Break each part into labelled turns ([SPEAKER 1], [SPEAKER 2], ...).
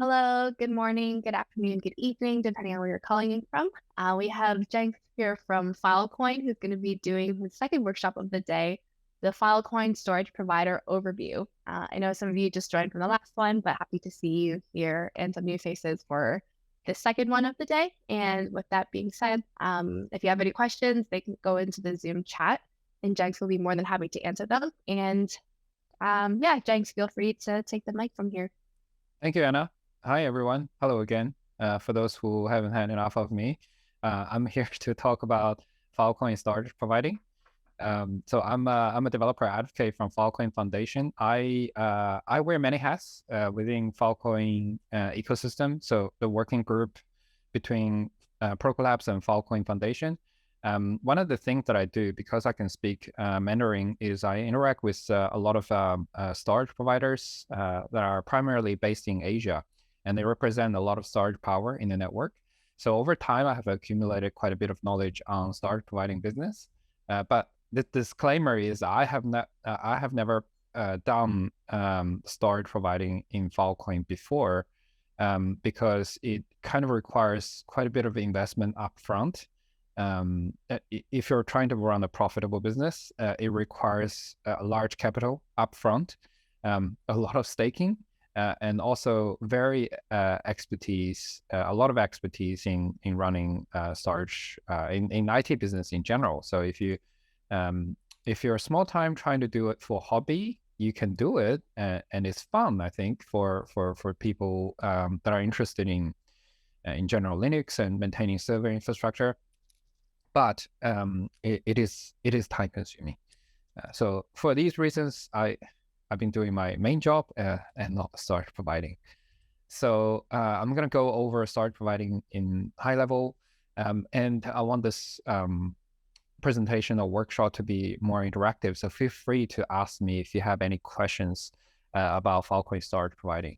[SPEAKER 1] Hello, good morning, good afternoon, good evening, depending on where you're calling in from. We have Jenks here from Filecoin, who's going to be doing the second workshop of the day, the Filecoin Storage Provider Overview. I know some of you just joined from the last one, but happy to see you here and some new faces for the second one of the day. And with that being said, if you have any questions, they can go into the Zoom chat, and Jenks will be more than happy to answer them. And yeah, Jenks, feel free to take the mic from here.
[SPEAKER 2] Thank you, Anna. Hi, everyone. Hello again. For those who haven't had enough of me, I'm here to talk about Filecoin storage providing. So I'm a developer advocate from Filecoin Foundation. I wear many hats within Filecoin ecosystem. So the working group between Protocol Labs and Filecoin Foundation. One of the things that I do, because I can speak Mandarin, is I interact with a lot of storage providers that are primarily based in Asia, and they represent a lot of storage power in the network. So over time, I have accumulated quite a bit of knowledge on storage providing business. But the disclaimer is I have never done storage providing in Filecoin before, because it kind of requires quite a bit of investment upfront. If you're trying to run a profitable business, it requires a large capital upfront, a lot of staking, and also a lot of expertise in running storage in IT business in general. So if you're a small time trying to do it for hobby, you can do it, and it's fun, I think, for people that are interested in general Linux and maintaining server infrastructure. But it is time consuming. So for these reasons, I've been doing my main job and not storage providing. So I'm going to go over storage providing in high level, and I want this presentation or workshop to be more interactive. So feel free to ask me if you have any questions about Filecoin storage providing.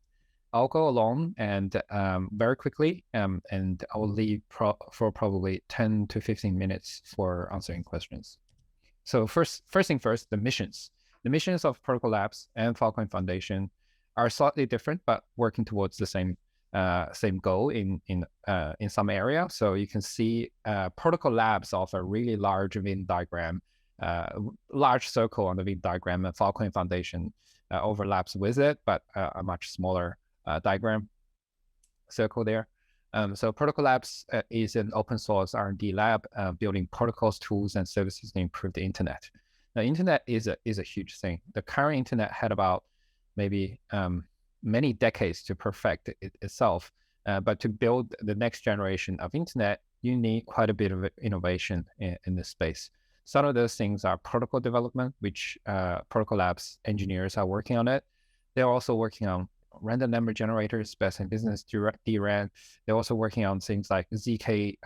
[SPEAKER 2] I'll go along and very quickly, and I will leave for probably 10 to 15 minutes for answering questions. So first thing first, the missions. The missions of Protocol Labs and Filecoin Foundation are slightly different, but working towards the same goal in some area. So you can see Protocol Labs of a really large Venn diagram, large circle on the Venn diagram, and Filecoin Foundation overlaps with it, but a much smaller diagram circle there. So Protocol Labs is an open source R&D lab building protocols, tools, and services to improve the internet. The internet is a huge thing. The current internet had about maybe many decades to perfect itself. But to build the next generation of internet, you need quite a bit of innovation in this space. Some of those things are protocol development, which Protocol Labs engineers are working on it. They're also working on random number generators, best in business DRAM. They're also working on things like ZK,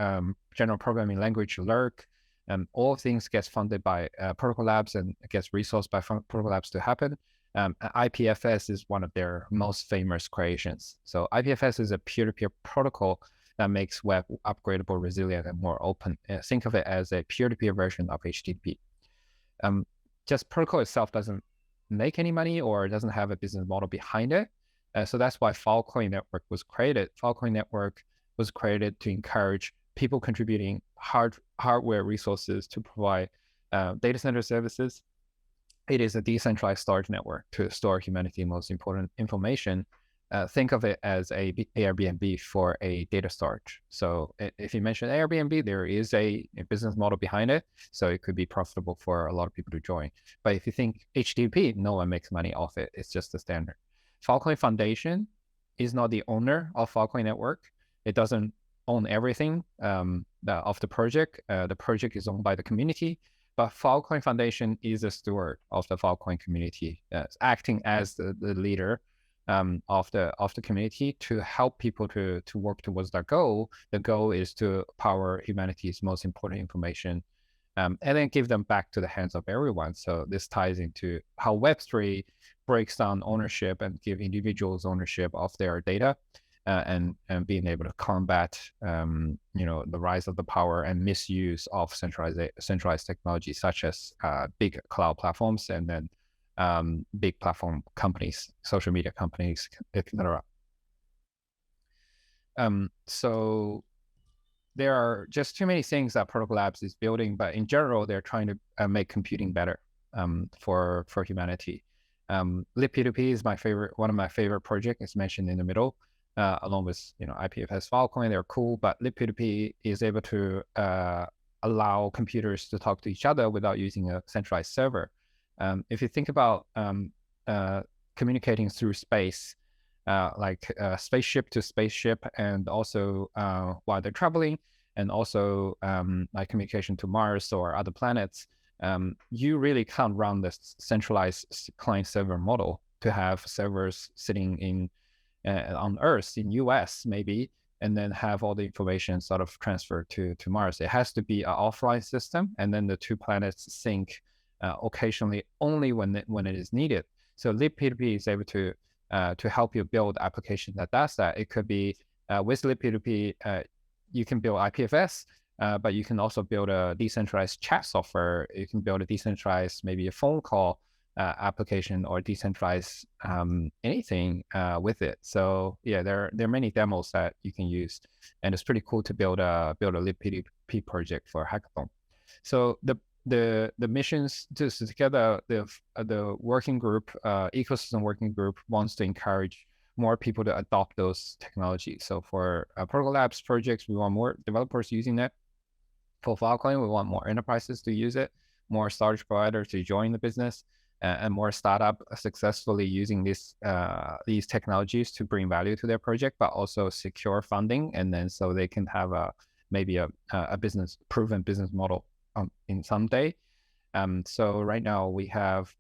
[SPEAKER 2] general programming language, LERC, and all things gets funded by Protocol Labs and gets resourced by Protocol Labs to happen. IPFS is one of their most famous creations. So IPFS is a peer-to-peer protocol that makes web upgradable, resilient, and more open. Think of it as a peer-to-peer version of HTTP. Just protocol itself doesn't make any money or doesn't have a business model behind it. So that's why Filecoin Network was created. Filecoin Network was created to encourage people contributing hardware resources to provide data center services. It is a decentralized storage network to store humanity's most important information. Think of it as a Airbnb for a data storage. So if you mention Airbnb, there is a business model behind it. So it could be profitable for a lot of people to join. But if you think HTTP, no one makes money off it. It's just the standard. Filecoin Foundation is not the owner of Filecoin Network. It doesn't own everything of the project. The project is owned by the community, but Filecoin Foundation is a steward of the Filecoin community, acting as the leader of the community to help people to work towards their goal. The goal is to power humanity's most important information, and then give them back to the hands of everyone. So this ties into how Web3 breaks down ownership and give individuals ownership of their data, and being able to combat the rise of the power and misuse of centralized technology, such as big cloud platforms and then big platform companies, social media companies, etc. So there are just too many things that Protocol Labs is building, but in general, they're trying to make computing better for humanity. libp2p is one of my favorite projects. It's mentioned in the middle, along with IPFS Filecoin. They're cool, but libp2p is able to allow computers to talk to each other without using a centralized server. If you think about communicating through space, like spaceship to spaceship, and also while they're traveling, and also like communication to Mars or other planets, you really can't run this centralized client-server model to have servers sitting in on Earth, in US maybe, and then have all the information sort of transferred to Mars. It has to be an offline system, and then the two planets sync occasionally only when it is needed. So libp2p is able to help you build application that does that. It could be with libp2p, you can build IPFS, but you can also build a decentralized chat software. You can build a decentralized, maybe a phone call application, or decentralized anything with it. So yeah, there are many demos that you can use, and it's pretty cool to build a libp2p project for hackathon. So the missions together, the working group, ecosystem working group wants to encourage more people to adopt those technologies. So for Protocol Labs projects, we want more developers using it. For Filecoin, we want more enterprises to use it, more storage providers to join the business, and more startup successfully using these technologies to bring value to their project, but also secure funding, and then so they can have maybe a proven business model in someday. So right now we have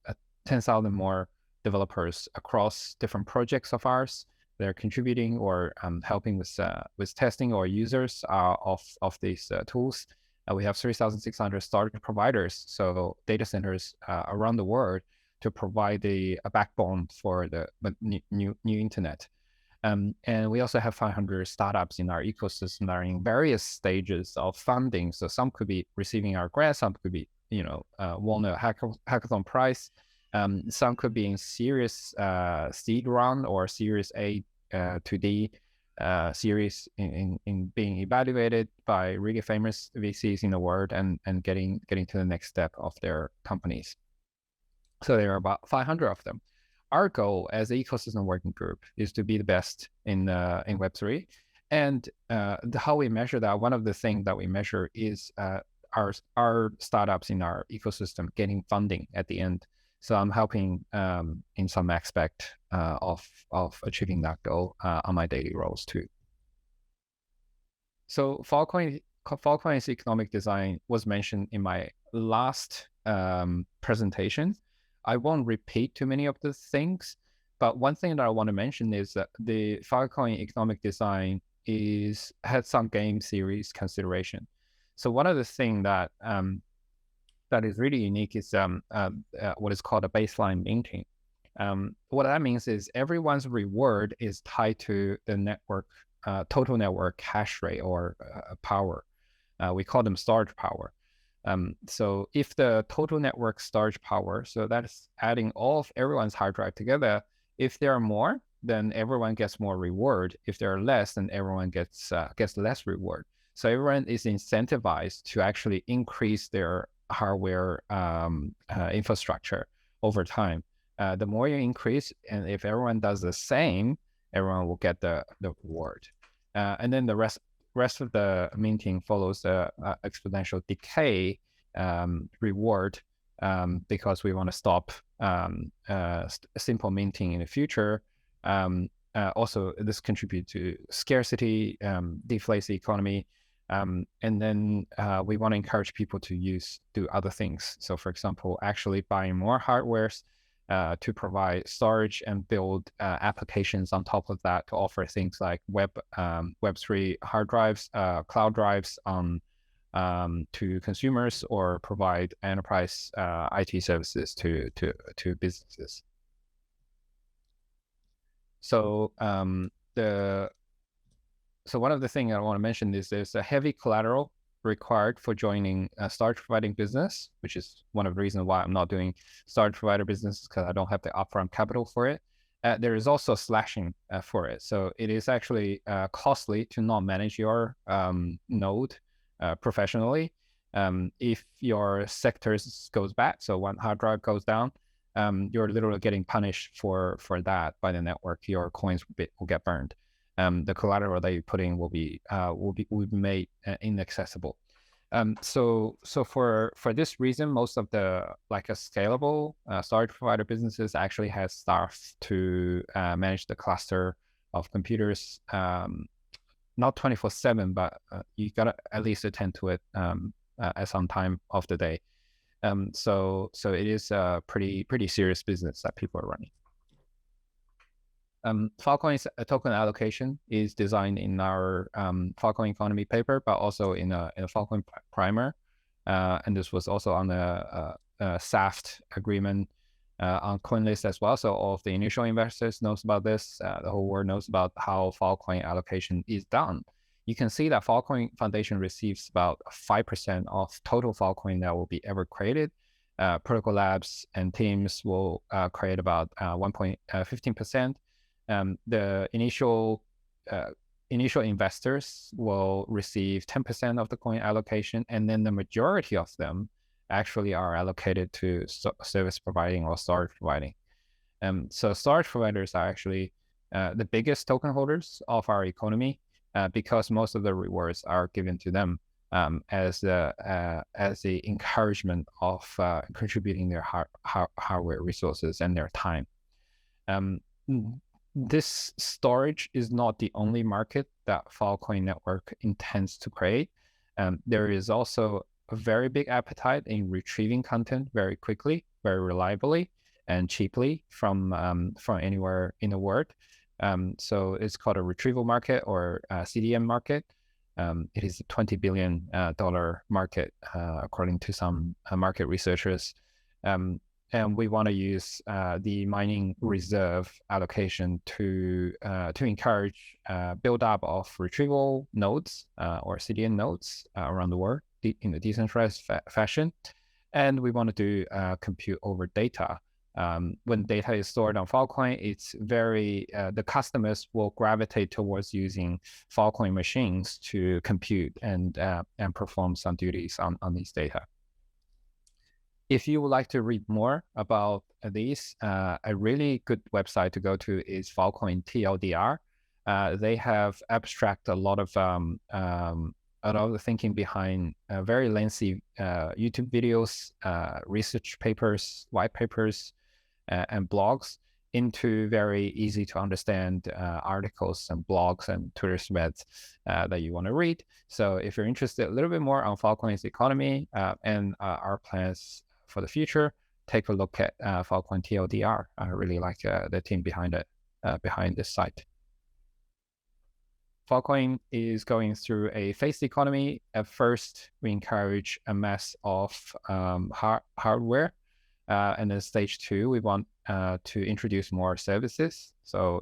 [SPEAKER 2] 10,000 more developers across different projects of ours. They're contributing or helping with testing or users of these tools. We have 3,600 storage providers, so data centers around the world, to provide a backbone for the new internet. And we also have 500 startups in our ecosystem that are in various stages of funding. So some could be receiving our grants, some could be won a hackathon prize, some could be in Series seed round or Series A to D series in being evaluated by really famous VCs in the world, and getting to the next step of their companies. So there are about 500 of them. Our goal as an ecosystem working group is to be the best in Web3. And how we measure that, one of the things that we measure is our startups in our ecosystem getting funding at the end. So I'm helping in some aspect of achieving that goal on my daily roles too. So Filecoin's economic design was mentioned in my last presentation. I won't repeat too many of the things, but one thing that I want to mention is that the Filecoin economic design had some game theories consideration. So one of the things that is really unique is what is called a baseline minting. What that means is everyone's reward is tied to the network total network hash rate or power. We call them storage power. So if the total network storage power, so that's adding all of everyone's hard drive together, if there are more, then everyone gets more reward. If there are less, then everyone gets less reward. So everyone is incentivized to actually increase their hardware infrastructure over time. The more you increase, and if everyone does the same, everyone will get the reward. And then the rest of the minting follows the exponential decay reward, because we want to stop simple minting in the future. Also, this contributes to scarcity, deflates the economy, and then we want to encourage people to do other things. So, for example, actually buying more hardwares to provide storage and build applications on top of that to offer things like Web3 hard drives, cloud drives to consumers, or provide enterprise IT services to businesses. So so one of the things I want to mention is there's a heavy collateral required for joining a storage providing business, which is one of the reasons why I'm not doing storage provider business, because I don't have the upfront capital for it. there is also slashing for it. So it is actually costly to not manage your node professionally. If your sectors goes bad, so one hard drive goes down, you're literally getting punished for that by the network. Your coins will get burned. The collateral that you put in will be made inaccessible. So for this reason, most of the like a scalable storage provider businesses actually has staff to manage the cluster of computers, not 24/7, but you gotta at least attend to it at some time of the day. So it is a pretty serious business that people are running. Filecoin's token allocation is designed in our Filecoin economy paper, but also in a Filecoin primer. And this was also on a SAFT agreement on CoinList as well. So all of the initial investors knows about this. The whole world knows about how Filecoin allocation is done. You can see that Filecoin Foundation receives about 5% of total Filecoin that will be ever created. Protocol Labs and teams will create about 1.15%. The initial investors will receive 10% of the coin allocation, and then the majority of them actually are allocated to service providing or storage providing. So storage providers are actually the biggest token holders of our economy because most of the rewards are given to them as the encouragement of contributing their hardware resources and their time. This storage is not the only market that Filecoin network intends to create. There is also a very big appetite in retrieving content very quickly, very reliably, and cheaply from anywhere in the world. So it's called a retrieval market or CDM market. It is a $20 billion market, according to some market researchers. And we want to use the mining reserve allocation to encourage build up of retrieval nodes or CDN nodes around the world in a decentralized fashion. And we want to do compute over data. When data is stored on Filecoin, it's very the customers will gravitate towards using Filecoin machines to compute and perform some duties on these data. If you would like to read more about these, a really good website to go to is Filecoin TLDR. They have abstract a lot of the thinking behind very lengthy YouTube videos, research papers, white papers, and blogs into very easy to understand articles and blogs and Twitter threads that you want to read. So if you're interested a little bit more on Filecoin's economy and our plans for the future, take a look at Filecoin TLDR. I really like the team behind it, behind this site. Filecoin is going through a phased economy. At first, we encourage a mass of hardware. And then stage 2, we want to introduce more services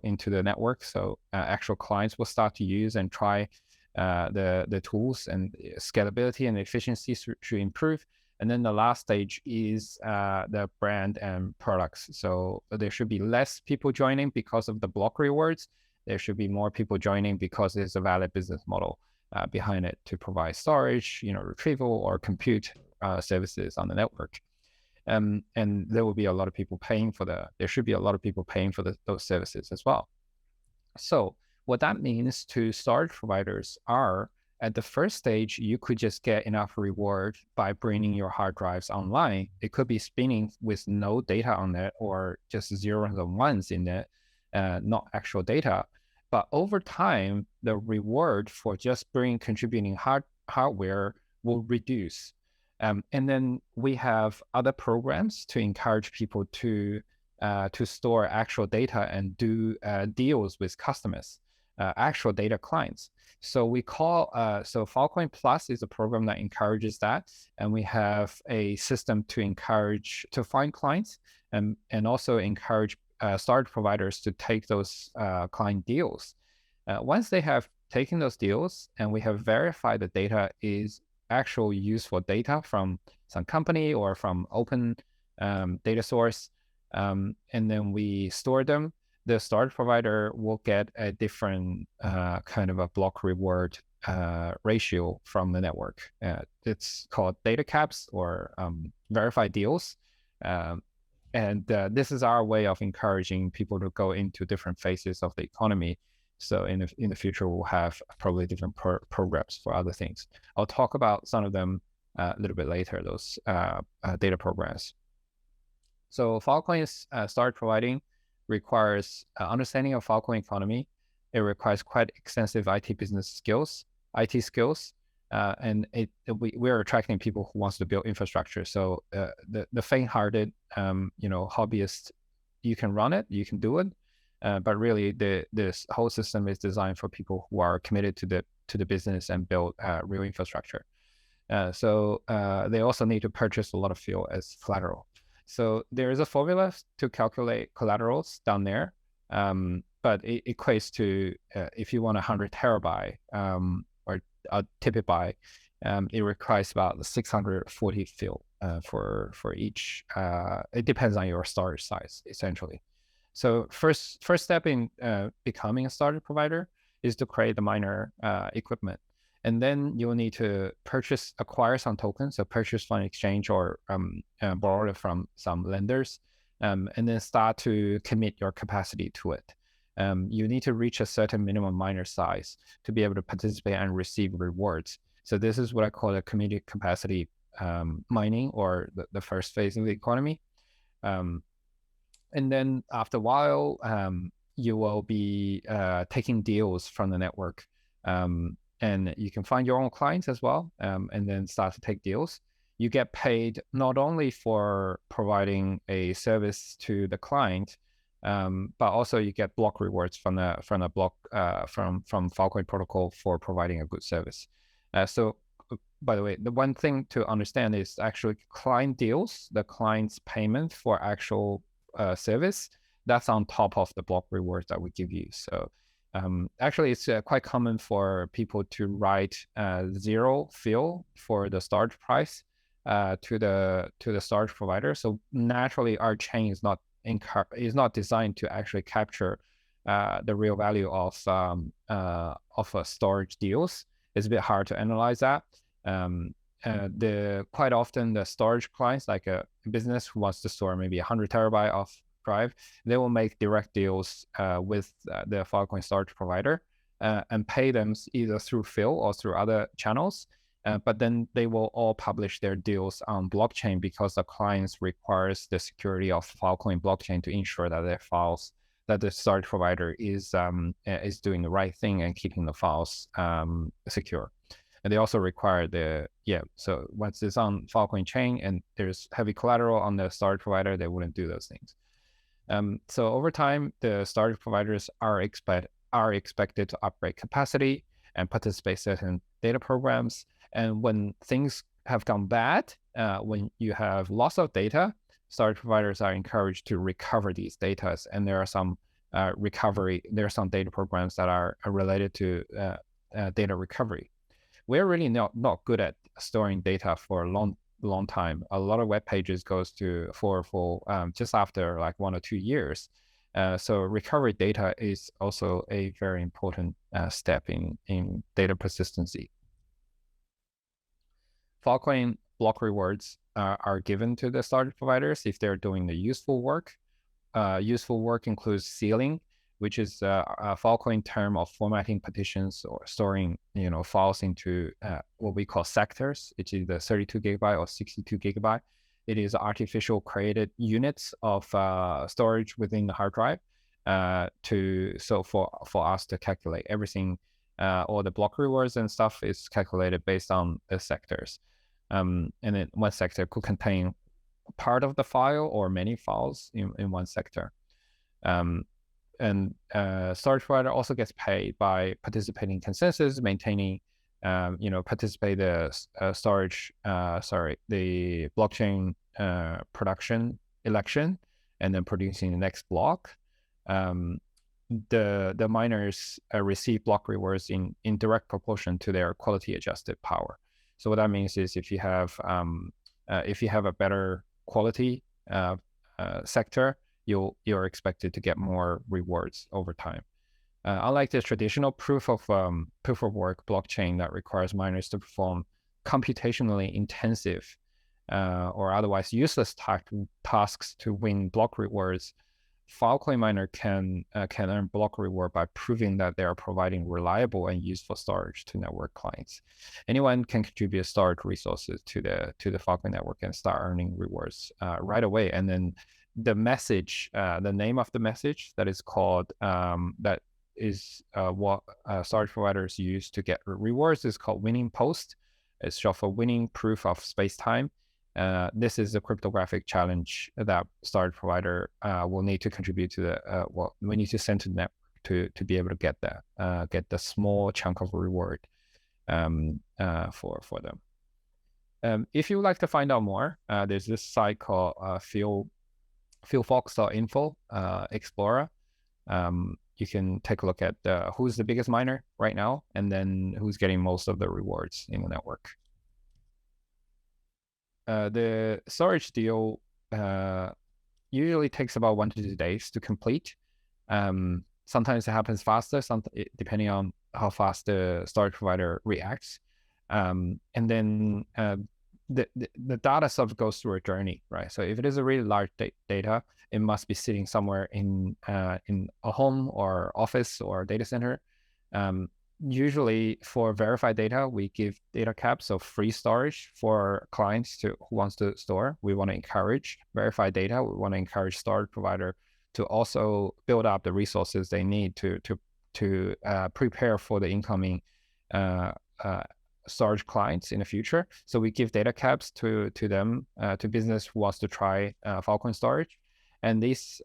[SPEAKER 2] into the network. So actual clients will start to use and try the tools, and scalability and efficiency should improve. And then the last stage is the brand and products. So there should be less people joining because of the block rewards. There should be more people joining because there's a valid business model behind it to provide storage, retrieval or compute services on the network. And there will be a lot of people paying for there should be a lot of people paying for those services as well. So what that means to storage providers are, at the first stage, you could just get enough reward by bringing your hard drives online. It could be spinning with no data on it or just zeros and ones in it, not actual data. But over time, the reward for just contributing hardware will reduce. And then we have other programs to encourage people to store actual data and do deals with customers, actual data clients. So we call Filecoin Plus is a program that encourages that, and we have a system to find clients and also encourage storage providers to take those client deals. Once they have taken those deals and we have verified the data is actual useful data from some company or from open data source, and then we store them, the storage provider will get a different kind of a block reward ratio from the network. It's called data caps or verified deals. And this is our way of encouraging people to go into different phases of the economy. So in the future, we'll have probably different programs for other things. I'll talk about some of them a little bit later, those data programs. So Filecoin's storage providing requires understanding of Filecoin economy. It requires quite extensive IT business skills, IT skills, and we are attracting people who wants to build infrastructure. So the faint-hearted, hobbyists, you can run it, you can do it, but really this whole system is designed for people who are committed to the business and build real infrastructure. So they also need to purchase a lot of fuel as collateral. So there is a formula to calculate collaterals down there, but it equates to if you want 100 terabyte or a typical buy, it requires about 640 fuel for each. It depends on your storage size, essentially. So first step in becoming a storage provider is to create the miner equipment. And then you'll need to acquire some tokens, so purchase from exchange or borrow it from some lenders, and then start to commit your capacity to it. You need to reach a certain minimum miner size to be able to participate and receive rewards. So this is what I call the committed capacity mining, or the first phase of the economy. And then after a while, you will be taking deals from the network. And you can find your own clients as well, and then start to take deals. You get paid not only for providing a service to the client, but also you get block rewards from Filecoin protocol for providing a good service. So, by the way, the one thing to understand is actually client deals, the client's payment for actual service, that's on top of the block rewards that we give you. So. Actually, it's quite common for people to write zero fill for the storage price to the storage provider. So naturally, our chain is not designed to actually capture the real value of storage deals. It's a bit hard to analyze that. Quite often the storage clients, like a business who wants to store maybe 100 terabyte of drive, they will make direct deals with the Filecoin storage provider and pay them either through fill or through other channels. But then they will all publish their deals on blockchain because the clients requires the security of Filecoin blockchain to ensure that their files, that the storage provider is doing the right thing and keeping the files secure. And they also require so once it's on Filecoin chain and there's heavy collateral on the storage provider, they wouldn't do those things. So over time, the storage providers are expected to upgrade capacity and participate in certain data programs. And when things have gone bad, when you have loss of data, storage providers are encouraged to recover these data. And there are some data programs that are related to data recovery. We're really not good at storing data for a long time. A lot of web pages goes to for just after like 1 or 2 years. So recovery data is also a very important step in data persistency. Filecoin block rewards are given to the storage providers if they're doing the useful work. Useful work includes sealing, which is a Filecoin term of formatting partitions or storing files into what we call sectors. It's either 32 gigabyte or 62 gigabyte. It is artificial created units of storage within the hard drive for us to calculate everything. All the block rewards and stuff is calculated based on the sectors. And then one sector could contain part of the file or many files in one sector. And storage provider also gets paid by participating in consensus, maintaining, participate the the blockchain production election, and then producing the next block. The miners receive block rewards in direct proportion to their quality adjusted power. So what that means is if you have a better quality sector, you're expected to get more rewards over time. Unlike the traditional proof of work blockchain that requires miners to perform computationally intensive or otherwise useless tasks to win block rewards, Filecoin miner can earn block reward by proving that they are providing reliable and useful storage to network clients. Anyone can contribute storage resources to the Filecoin network and start earning rewards right away. And then the message, the name of the message that is called that is what storage providers use to get rewards is called winning post. It's short for winning proof of space-time. This is a cryptographic challenge that storage provider will need to contribute to the we need to send to the network to be able to get that get the small chunk of reward for them. If you would like to find out more, there's this site called Filefox.info Explorer. You can take a look at who's the biggest miner right now, and then who's getting most of the rewards in the network. The storage deal usually takes about 1 to 2 days to complete. Sometimes it happens faster, depending on how fast the storage provider reacts. And then the data sub goes through a journey, right? So if it is a really large data, it must be sitting somewhere in a home or office or data center. Usually for verified data, we give data caps, so free storage for clients who wants to store. We want to encourage verified data. We want to encourage storage provider to also build up the resources they need to prepare for the incoming storage clients in the future. So we give data caps to them, to business who wants to try Filecoin storage. And these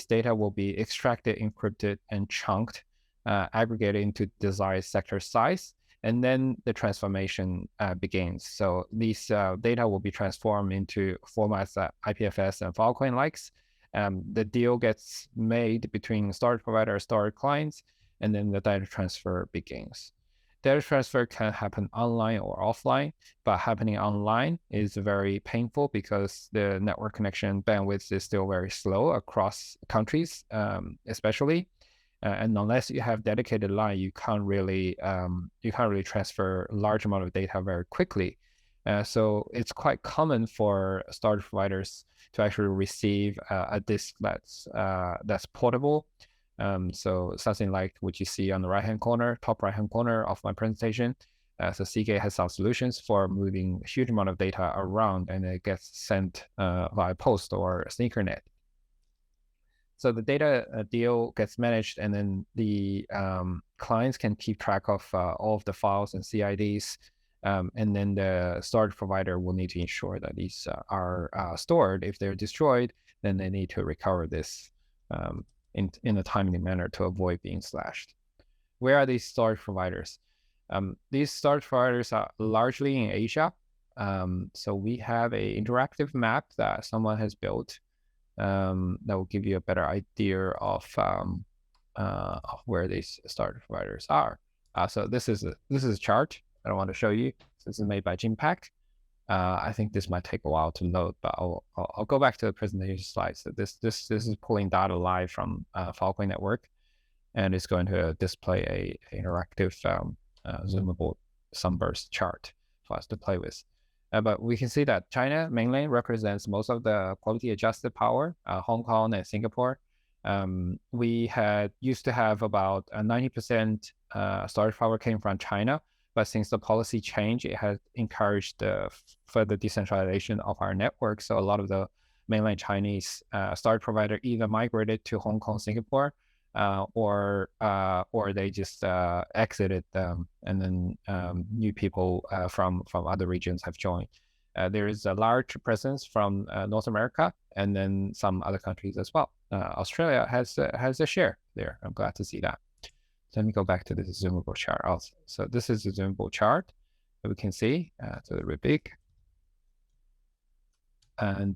[SPEAKER 2] data will be extracted, encrypted, and chunked, aggregated into desired sector size, and then the transformation begins. So these data will be transformed into formats that IPFS and Filecoin likes. The deal gets made between storage provider, storage clients, and then the data transfer begins. Data transfer can happen online or offline, but happening online is very painful because the network connection bandwidth is still very slow across countries, especially. And unless you have dedicated line, you can't really transfer large amount of data very quickly. So it's quite common for storage providers to actually receive a disk that's portable. So something like what you see on the top right-hand corner of my presentation. So Seagate has some solutions for moving a huge amount of data around, and it gets sent via post or sneakernet. So the data deal gets managed, and then the clients can keep track of all of the files and CIDs, and then the storage provider will need to ensure that these are stored. If they're destroyed, then they need to recover this in a timely manner to avoid being slashed. Where are these storage providers? These storage providers are largely in Asia. So we have an interactive map that someone has built that will give you a better idea of where these storage providers are. So this is a chart I don't want to show you. This is made by Jimpack. I think this might take a while to load, but I'll go back to the presentation slides. So this is pulling data live from Filecoin network, and it's going to display a interactive zoomable sunburst chart for us to play with. But we can see that China mainland represents most of the quality adjusted power. Hong Kong and Singapore, we used to have about 90% storage power came from China. But since the policy change, it has encouraged further decentralization of our network. So a lot of the mainland Chinese storage provider either migrated to Hong Kong, Singapore, or they just exited them, and then new people from other regions have joined. There is a large presence from North America, and then some other countries as well. Australia has a share there. I'm glad to see that. Let me go back to this zoomable chart also. So this is a zoomable chart that we can see. It's a little bit big. And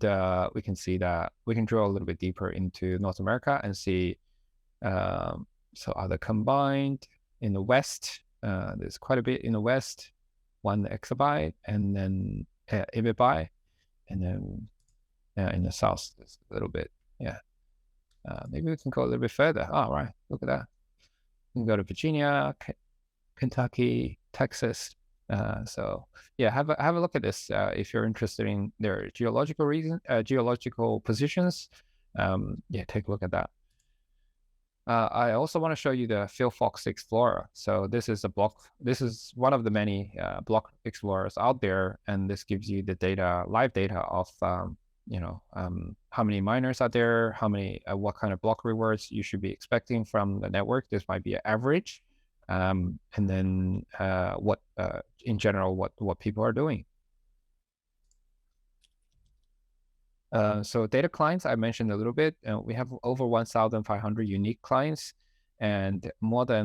[SPEAKER 2] we can see that we can drill a little bit deeper into North America and see, so are they combined in the West? There's quite a bit in the West, 1 exabyte, and then ibibyte, and then in the South, there's a little bit, yeah. Maybe we can go a little bit further. All right, look at that. We can go to Virginia, Kentucky, Texas. So yeah, have a look at this if you're interested in their geological positions. Yeah, take a look at that. I also want to show you the Filefox Explorer. So this is one of the many block explorers out there, and this gives you the live data of how many miners are there, what kind of block rewards you should be expecting from the network. This might be an average, and then in general what people are doing. So data clients, I mentioned a little bit. We have over 1,500 unique clients, and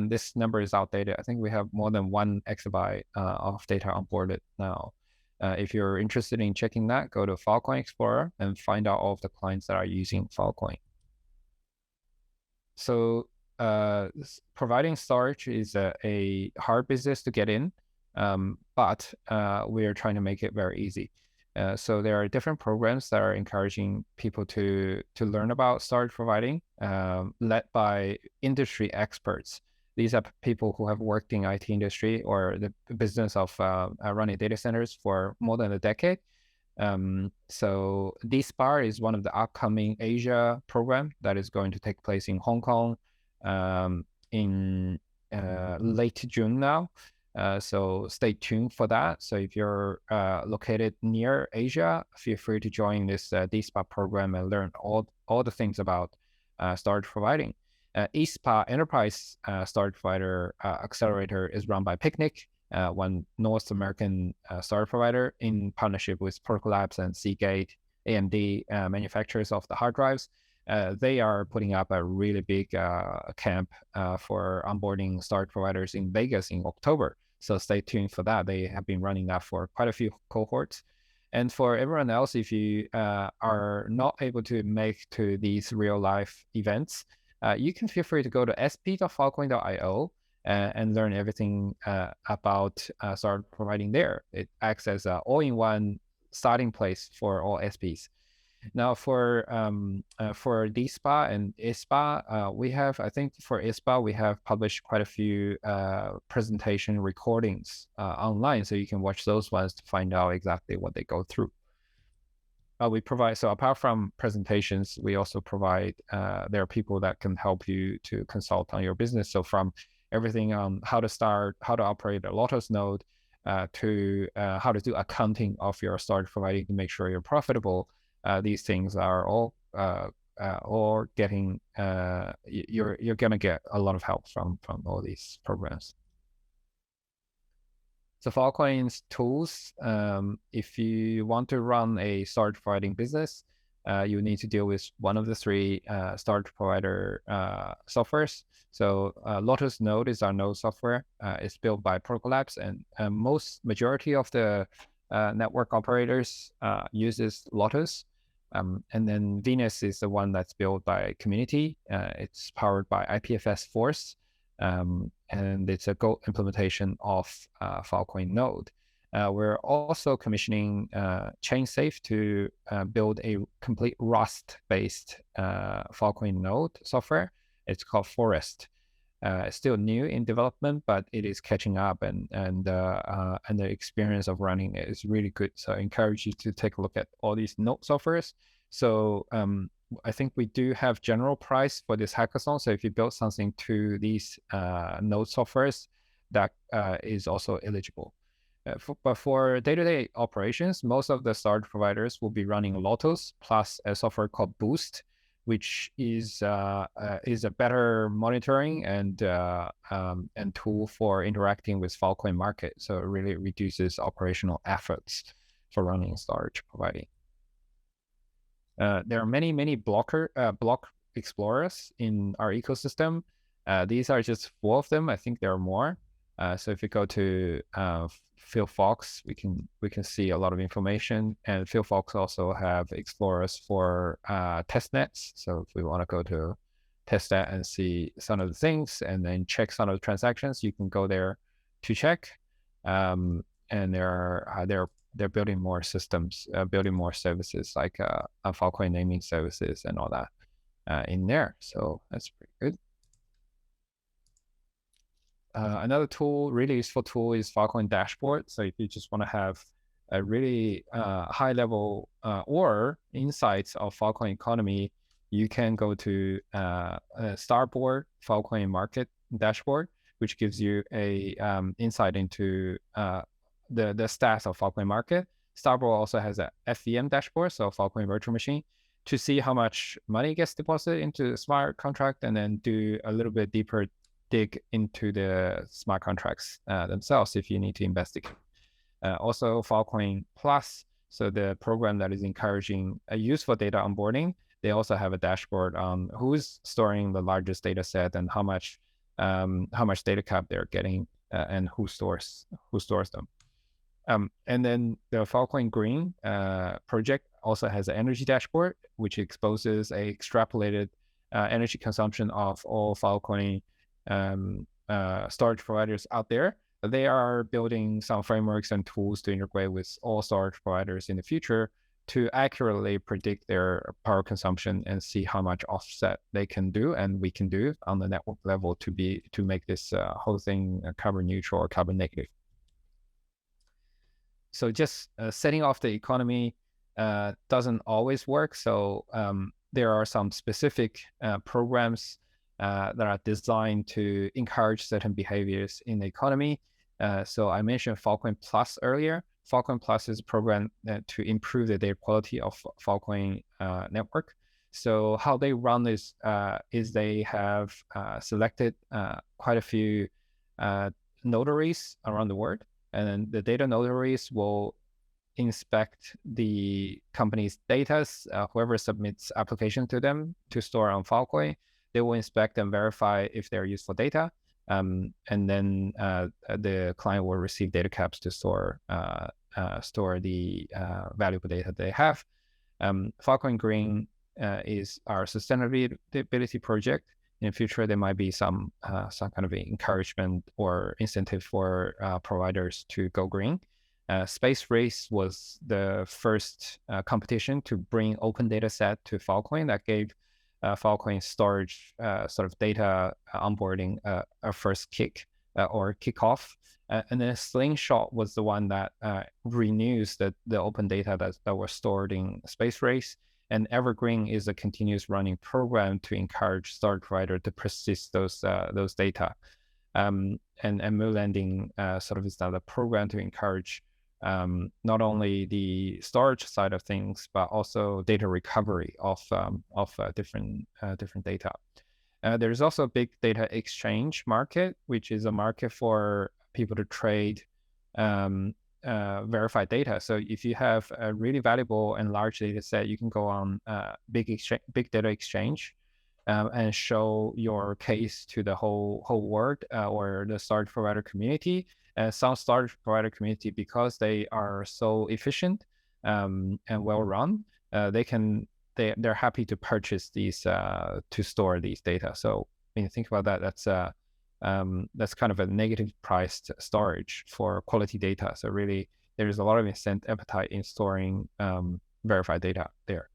[SPEAKER 2] this number is outdated. I think we have more than 1 exabyte of data onboarded now. If you're interested in checking that, go to Filecoin Explorer and find out all of the clients that are using Filecoin. So providing storage is a hard business to get in, but we are trying to make it very easy. So there are different programs that are encouraging people to learn about storage providing, led by industry experts. These are people who have worked in IT industry or the business of running data centers for more than a decade. So DSPAR is one of the upcoming Asia program that is going to take place in Hong Kong in late June now. So stay tuned for that. So if you're located near Asia, feel free to join this DSPAR program and learn all the things about storage providing. eSPA Enterprise Storage Provider Accelerator is run by Picnic, one North American storage provider in partnership with Protocol Labs and Seagate, AMD, manufacturers of the hard drives. They are putting up a really big camp for onboarding storage providers in Vegas in October. So stay tuned for that. They have been running that for quite a few cohorts. And for everyone else, if you are not able to make to these real life events, you can feel free to go to sp.filecoin.io and learn everything about storage providing there. It acts as an all-in-one starting place for all SPs. Now for DSPA and ISPA, we have, I think for ISPA, we have published quite a few presentation recordings online, so you can watch those ones to find out exactly what they go through. We provide, so apart from presentations, we also provide, there are people that can help you to consult on your business. So from everything on how to start, how to operate a Lotus node, to how to do accounting of your storage providing to make sure you're profitable. These things are all getting, you're gonna get a lot of help from all these programs. So Filecoin's tools, if you want to run a storage providing business, you need to deal with one of the 3 storage provider softwares. So Lotus Node is our node software. It's built by Protocol Labs, and majority of the network operators uses Lotus. And then Venus is the one that's built by community. It's powered by IPFS Force, and it's a Go implementation of Filecoin Node. We're also commissioning ChainSafe to build a complete Rust-based Filecoin Node software. It's called Forest. It's still new in development, but it is catching up, and the experience of running it is really good. So I encourage you to take a look at all these node softwares. So I think we do have general price for this hackathon. So if you build something to these node softwares, that is also eligible. But for day-to-day operations, most of the storage providers will be running Lotus plus a software called Boost, which is a better monitoring and tool for interacting with Filecoin market. So it really reduces operational efforts for running storage providing. There are many block explorers in our ecosystem. These are just 4 of them. I think there are more. So if you go to Filefox, we can see a lot of information. And Filefox also have explorers for testnets. So if we want to go to testnet and see some of the things and then check some of the transactions, you can go there to check. And they're building more systems, building more services like Filecoin naming services and all that. in there. So that's pretty good. Another tool, really useful tool, is Filecoin Dashboard. So if you just want to have a really high level or insights of Filecoin economy, you can go to Starboard Filecoin Market Dashboard, which gives you a insight into the stats of Filecoin market. Starboard also has a FVM dashboard, so Filecoin Virtual Machine, to see how much money gets deposited into the smart contract, and then do a little bit deeper dig into the smart contracts themselves if you need to investigate. Also, Filecoin Plus, so the program that is encouraging a useful data onboarding, they also have a dashboard on who's storing the largest data set and how much data cap they're getting and who stores them. And then the Filecoin Green project also has an energy dashboard, which exposes a extrapolated energy consumption of all Filecoin storage providers out there. They are building some frameworks and tools to integrate with all storage providers in the future to accurately predict their power consumption and see how much offset they can do and we can do on the network level to make this whole thing carbon neutral or carbon negative. So just setting off the economy doesn't always work. So there are some specific programs that are designed to encourage certain behaviors in the economy. So I mentioned Filecoin Plus earlier. Filecoin Plus is a program to improve the data quality of Filecoin network. So how they run this is they have selected quite a few notaries around the world, and then the data notaries will inspect the company's data. Whoever submits application to them to store on Filecoin, they will inspect and verify if they're useful data. And then the client will receive data caps to store the valuable data they have. Filecoin Green is our sustainability project. In the future, there might be some kind of encouragement or incentive for providers to go green. Space Race was the first competition to bring open data set to Filecoin that gave Filecoin storage sort of data onboarding a first kick or kickoff. And then Slingshot was the one that renews the open data that was stored in Space Race. And Evergreen is a continuous running program to encourage storage provider to persist those data. And Moonlanding sort of is another program to encourage not only the storage side of things, but also data recovery of different data. There's also a big data exchange market, which is a market for people to trade verified data. So if you have a really valuable and large data set, you can go on big data exchange and show your case to the whole world or the storage provider community. Some storage provider community, because they are so efficient and well run, they're happy to purchase these to store these data. So when you think about that, that's kind of a negative priced storage for quality data. So really, there is a lot of appetite in storing verified data there.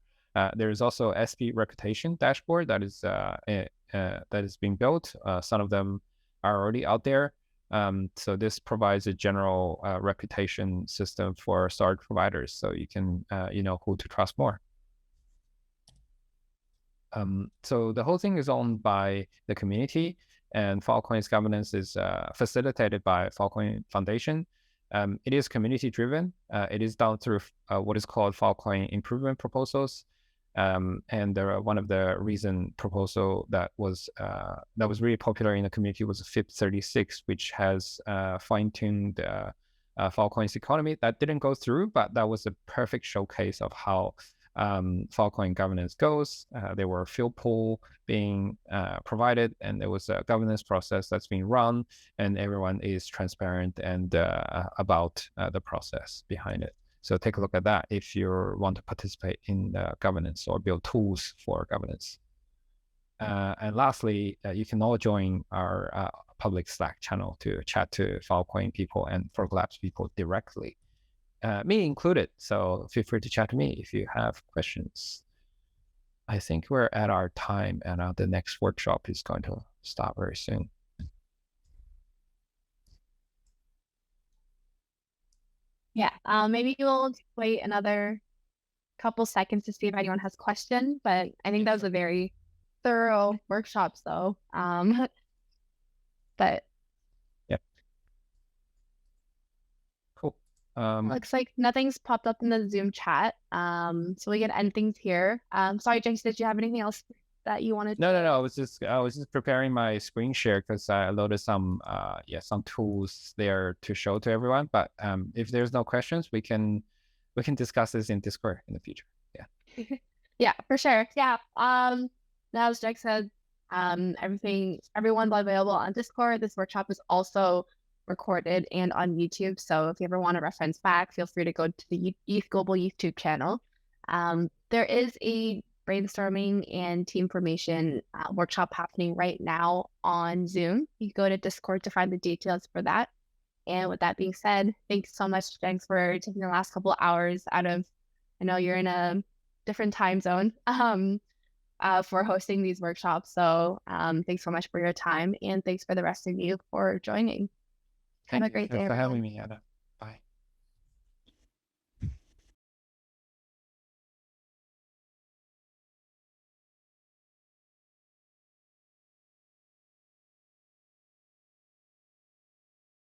[SPEAKER 2] There is also SP reputation dashboard that is being built. Some of them are already out there. So this provides a general reputation system for storage providers, so you can know who to trust more. So the whole thing is owned by the community, and Filecoin's governance is facilitated by Filecoin Foundation. It is community driven. It is done through what is called Filecoin improvement proposals. And one of the recent proposal that was really popular in the community was FIP36, which has fine-tuned Filecoin's economy. That didn't go through, but that was a perfect showcase of how Filecoin governance goes. There were field pool being provided, and there was a governance process that's being run, and everyone is transparent and about the process behind it. So take a look at that if you want to participate in governance or build tools for governance. And lastly, you can all join our public Slack channel to chat to Filecoin people and Fork Labs people directly, me included. So feel free to chat to me if you have questions. I think we're at our time, and the next workshop is going to start very soon.
[SPEAKER 1] Yeah, maybe we'll wait another couple seconds to see if anyone has questions, but I think that was a very thorough workshop, though. But
[SPEAKER 2] Yep. Cool.
[SPEAKER 1] looks like nothing's popped up in the Zoom chat. So we can end things here. Sorry, Jenks, did you have anything else that you wanted?
[SPEAKER 2] No. I was just preparing my screen share because I loaded some tools there to show to everyone. But if there's no questions, we can discuss this in Discord in the future. Yeah.
[SPEAKER 1] Yeah, for sure. Yeah. Now as Jenks said, everyone's available on Discord. This workshop is also recorded and on YouTube. So if you ever want to reference back, feel free to go to the Youth Global YouTube channel. There is a brainstorming and team formation workshop happening right now on Zoom. You can go to Discord to find the details for that. And with that being said, thanks so much, Jenks, for taking the last couple of hours out of, I know you're in a different time zone, for hosting these workshops. So thanks so much for your time, and thanks for the rest of you for joining. Have a great day.
[SPEAKER 2] Thanks for having me, Anna.